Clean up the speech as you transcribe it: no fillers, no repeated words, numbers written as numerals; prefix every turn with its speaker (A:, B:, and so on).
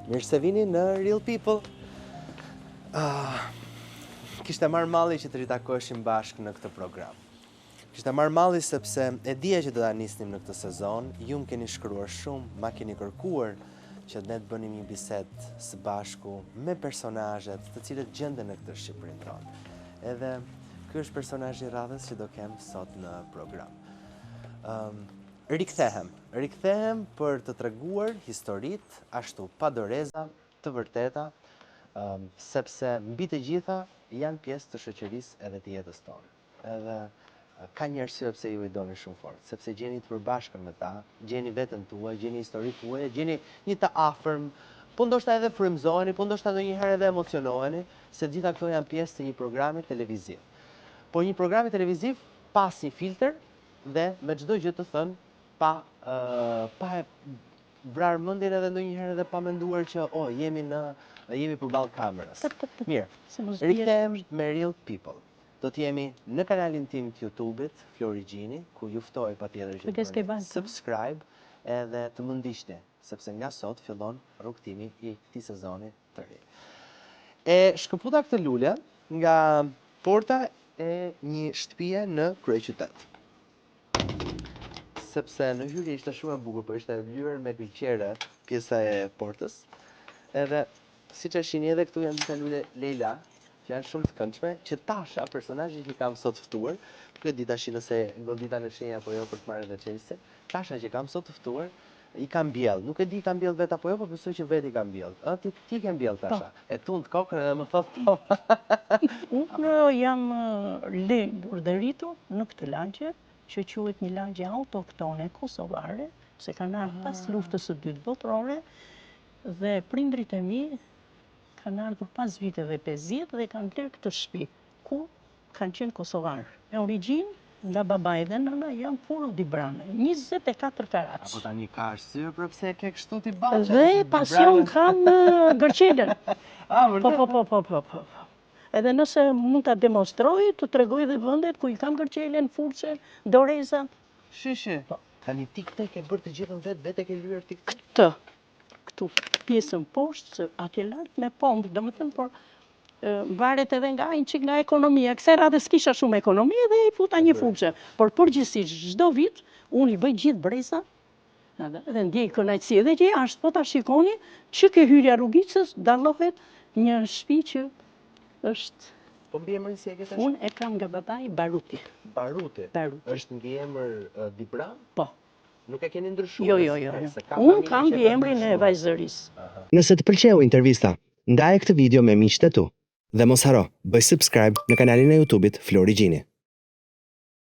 A: Mirë se vini në Real People. Kishte marrë malli që të ritakoheshim bashkë në këtë program. Kishte marrë malli sepse e dija që do ta nisnim në këtë sezon, ju më keni shkruar shumë, ma keni kërkuar që ne të bënim një bisedë së bashku me personazhet të cilët gjenden në këtë Shqipërinë tonë. Edhe ky është personazhi i radhës që do kem sot në program. Rikthehem për të treguar historitë ashtu padoreza të vërteta, sepse mbi të gjitha janë pjesë të shoqërisë edhe të jetës tonë. Edhe ka një arsye pse ju i doni shumë fort, sepse gjeni të përbashkën me ta, gjeni veten tuaj, gjeni historitë tuaja, gjeni një të afërm, po ndoshta edhe frymëzoheni, po ndoshta ndonjëherë edhe emocionoheni, se gjitha këto janë pjesë të një programi televiziv. Po një programi televiziv pas një filter dhe me çdo gjë të thënë pa vrarë mendjen edhe ndonjëherë edhe pa menduar që jemi përballë kamerës. Mirë, rikthehem me Real People. Do t'jemi në kanalin tim të YouTube-it, Flori Gjini, ku ju ftoj patjetër që të bëni subscribe edhe të më ndiqni, sepse nga sot fillon rrugtimi i këtij sezoni të ri. E shkëputa këtë lule nga porta e një shtëpie në kryeqytet. Sepse në hyrje ishte shumë e bukur, por ishte vlyer me gënqere pjesa e portës. Edhe siç e shihni edhe këtu janë disa lule Leila, që janë shumë të këndshme, që Tasha, personazhi që kam sot ftuar, nuk e di tash nëse godita në shenjë apo jo për të marrë edhe çelëse. Tasha që kam sot ftuar, i kam mbjell. Nuk e di kam mbjell vet apo jo, por besoj që vetë i kam mbjell. Ti ke mbjell Tasha. E tund kokën edhe më thot po.
B: Unë jam lendur dhe rritur në këtë lagje, që quhet një lagje autoktone kosovare, se kanë ardhur pas luftës së dytë botërore, dhe prindrit e mi kanë ardhur pas viteve 50 dhe kanë blerë këtë shtëpi, ku kanë qenë kosovarë. Me origjinë, nga babai dhe nëna janë puro Dibrane, 24 karat.
A: Apo tani ka arsye për pse ke kështu ti bache?
B: Dhe pasion kam gërqelen. Po. Edhe nëse mund ta demonstroj, të tregoj dhe vendet ku i kam gërqelen, furçen, dorezat.
A: Shishi. Tani ti këtë ke bërë të gjithën vetë ke lyer ti
B: Këtu pjesën poshtë, se atje lart me pompë, domethënë, por varet edhe nga ekonomia. Kësaj radhe s'kisha shumë ekonomi dhe i futa një furçe. Por përgjithsisht çdo vit unë i bëj gjithë breza dhe ndjej kënaqësi edhe që jashtë, po ta shikoni që ke hyrja Rrugicës dallohet një shtëpi që është.
A: Po mbi emrin si e ke tash?
B: Unë e kam nga babai Baruti.
A: Baruti. Është ngi emër Dibran?
B: Po.
A: Nuk e keni ndryshuar?
B: Jo. Unë kam emrin e vajzërisë.
C: Nëse të pëlqeu intervista, ndaje këtë video me miqtë e tu. Dhe mos haro, bëj subscribe në kanalin e YouTube-it Flori Gjini.